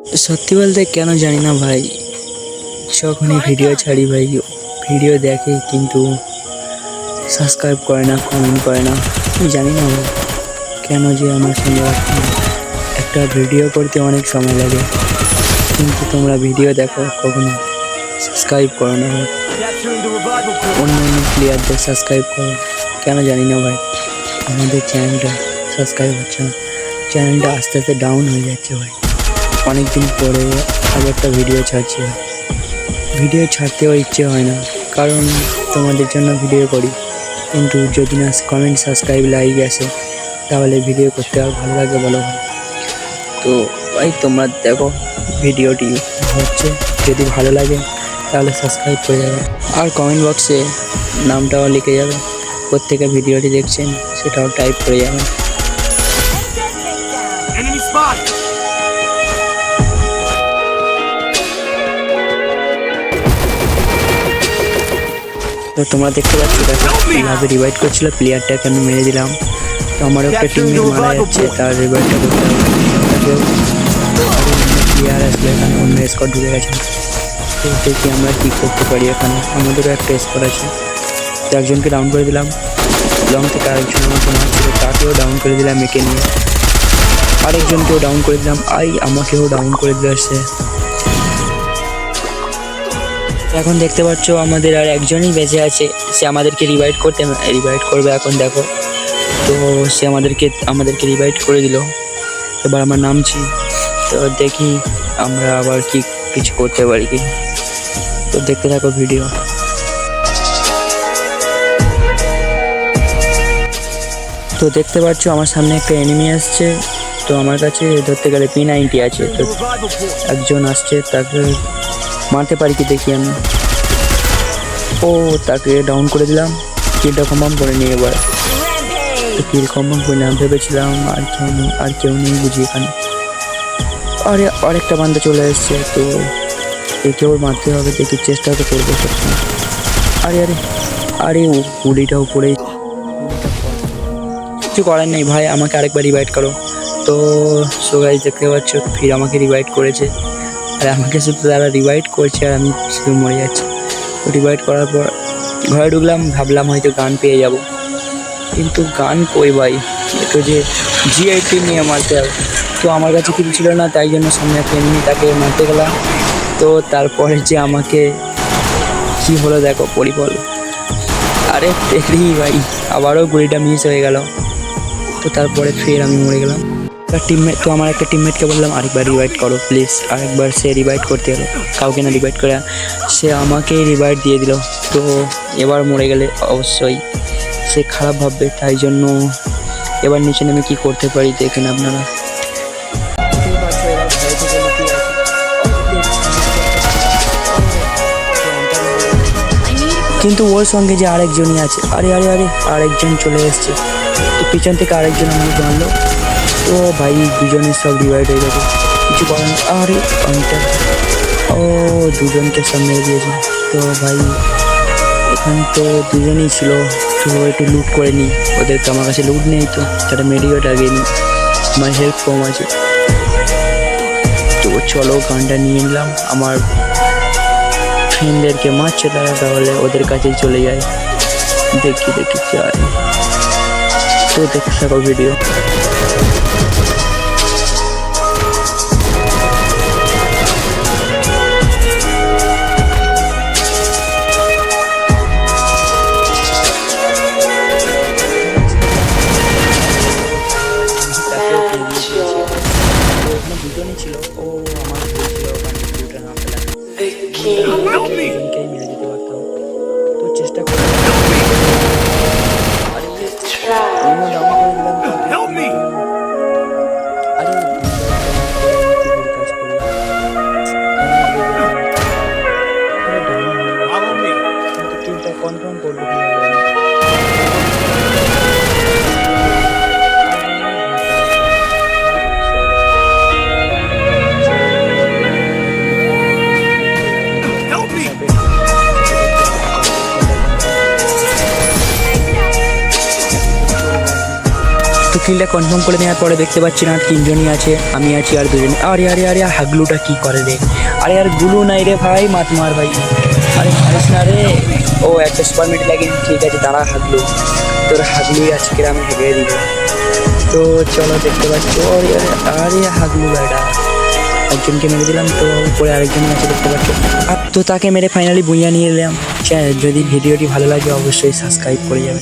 সত্যি বলতে কেন জানি না ভাই, যখনই ভিডিও ছাড়ি ভাই ভিডিও দেখে কিন্তু সাবস্ক্রাইব করে না, কমেন্ট করে না। আমি জানি না ভাই কেন যে আমার সঙ্গে একটা ভিডিও করতে অনেক সময় লাগে, কিন্তু তোমরা ভিডিও দেখো কখনো সাবস্ক্রাইব করো না ভাই। অন্য অন্য প্লেয়ারদের সাবস্ক্রাইব করো, কেন জানি না ভাই আমাদের চ্যানেলটা সাবস্ক্রাইব হচ্ছে না। চ্যানেলটা আস্তে আস্তে ডাউন হয়ে যাচ্ছে ভাই। অনেকদিন পরে আজ একটা ভিডিও ছাড়ছি, ভিডিও ছাড়তেও ইচ্ছে হয় না, কারণ তোমাদের জন্য ভিডিও করি, কিন্তু যদি না কমেন্ট সাবস্ক্রাইব লাইক আসে তাহলে ভিডিও করতে আর ভালো লাগে বলো ভাই। তো ভাই তোমরা দেখো ভিডিওটি হচ্ছে, যদি ভালো লাগে তাহলে সাবস্ক্রাইব করে যাবে, আর কমেন্ট বক্সে নামটাও লিখে যাবে, প্রত্যেকে ভিডিওটি দেখছেন সেটাও টাইপ করে যাবে। তো তোমরা দেখতে পাচ্ছ কীভাবে রিভাইভ করছিল, প্লেয়ারটাকে আমি মেরে দিলাম। তো আমারও একটা টিমমেট মারা যাচ্ছে, তার রিভাইভটা করতে হবে। প্লেয়ার আসলে এখানে অন্য স্কোয়াড ঢুকে গেছে, তো দেখি আমরা কী করতে পারি। এখানে আমাদেরও একটা স্কোয়াড আছে, তো একজনকে ডাউন করে দিলাম, লং থেকে আরেকজন আমাকে মারছিল, তাকেও ডাউন করে দিলাম একে নিয়ে, আরেকজনকেও ডাউন করে দিলাম, আমাকেও ডাউন করে দিল সে। এখন দেখতে পাচ্ছ আমাদের আর একজনই বেঁচে আছে, সে আমাদেরকে রিভাইভ করবে এখন দেখো। তো সে আমাদেরকে রিভাইভ করে দিল, এবার আমরা নামছি, তো দেখি আমরা আবার কিছু করতে পারি কি। তো দেখতে থাকো ভিডিও। তো দেখতে পাচ্ছ আমার সামনে একটা এনিমি আসছে, তো আমার কাছে ধরতে গেলে P90 আছে, তো একজন আসছে, তাকে মারতে পারি কি দেখি আমি। ও তাকে ডাউন করে দিলাম, কিলটা কনফার্ম করে নিয়ে এবার। তো কিল কনফার্ম করে নিলাম, ভেবেছিলাম আর কেউ নেই বুঝি এখানে। আরে আরেকটা বান্দা চলে এসছে, তো একেও মারতে হবে, দেখি চেষ্টা তো করবো সবসময়। আরে আরে আরে ও গুলিটা উপরেই, কিছু করার নেই ভাই, আমাকে আরেকবার রিভাইভ করো। তো সো গাইস দেখতে পাচ্ছ ফির আমাকে রিভাইভ করেছে, আর আমাকে শুধু তারা রিভাইভ করছে আর আমি শুধু মরে যাচ্ছি। তো রিভাইভ করার পর ঘরে ঢুকলাম, ভাবলাম হয়তো গান পেয়ে যাব, কিন্তু গান কই ভাই, একটু যে G18 নিয়ে মারতে হবে। তো আমার কাছে কিছু ছিল না, তাই জন্য সামনে একটা এনিমি, তাকে মারতে গেলাম। তো তারপরে যে আমাকে কি হলো দেখো পরিফল, আরে দেখি ভাই আবারও গুলিটা মিস হয়ে গেল। তো তারপরে ফের আমি মরে গেলাম। তো আমার একটা টিমমেটকে বললাম আরেকবার রিভাইভ করো প্লিজ, আরেকবার সে রিভাইভ করতে হলো, কাউকে না রিভাইভ করে সে আমাকেই রিভাইভ দিয়ে দিল। তো এবার মরে গেলে অবশ্যই সে খারাপ ভাববে, তাই জন্য এবার নিচে নেমে কী করতে পারি দেখেন আপনারা। কিন্তু ওর সঙ্গে যে আরেকজনই আছে, আরে আরে আরে আরেকজন চলে এসছে, তো পিছন থেকে আরেকজন আমাকে মারলো। তো ভাই দুজনের সব রিভাইভ হয়ে গেছে, কিছু করার নেই। আরে অনেকটা দুজনকে সামনে দিয়েছে। তো ভাই এখানে তো দুজনেই ছিল, তো একটু লুট করে নিই, ওদের তো আমার কাছে লুট নেই, তো সেটা মেডিও লাগিয়ে নিই, আমার হেল্প কম আছে। তো চলো গানটা নিয়ে নিলাম, আমার ফ্রেন্ডদেরকে মারছে তারা, তাহলে ওদের কাছেই চলে যায়, দেখি চাই। তো দেখতে থাকো ভিডিও। দুজনই ছিল, ও আমার ছিল ওখানে দুটো না পেলাম, দুজনকেই মেরে দিতে পারতাম, তো চেষ্টা করে ডাউন করে দিলাম। আরে কাজ করলাম, কিন্তু কিলটা কনফার্ম করবো কিভাবে। Help me! কিলটা কনফার্ম করে নেওয়ার পরে দেখতে পাচ্ছি না তিনজনই আছে, আমি আছি আর দুজন। আরে আরে আরে হাগলুটা কি করে রে? আরে আর গুলু নাই রে ভাই, মাত মার ভাই। আরে মারিস না রে। ও একটা সুপার মেট লাগিয়ে, ঠিক আছে দাঁড়া হাগলু, তোর হাগলুই আজকে আমি হেগে দিব। তো চলো দেখতে পাচ্ছ, আরে আরে হাগলু বেটা, একজনকে মেরে দিলাম, তো উপরে আরেকজন আছে দেখতে পাচ্ছ। আর তো তাকে মেরে ফাইনালি বুইয়া নিয়ে এলাম। যদি ভিডিওটি ভালো লাগে অবশ্যই সাবস্ক্রাইব করে যাবে।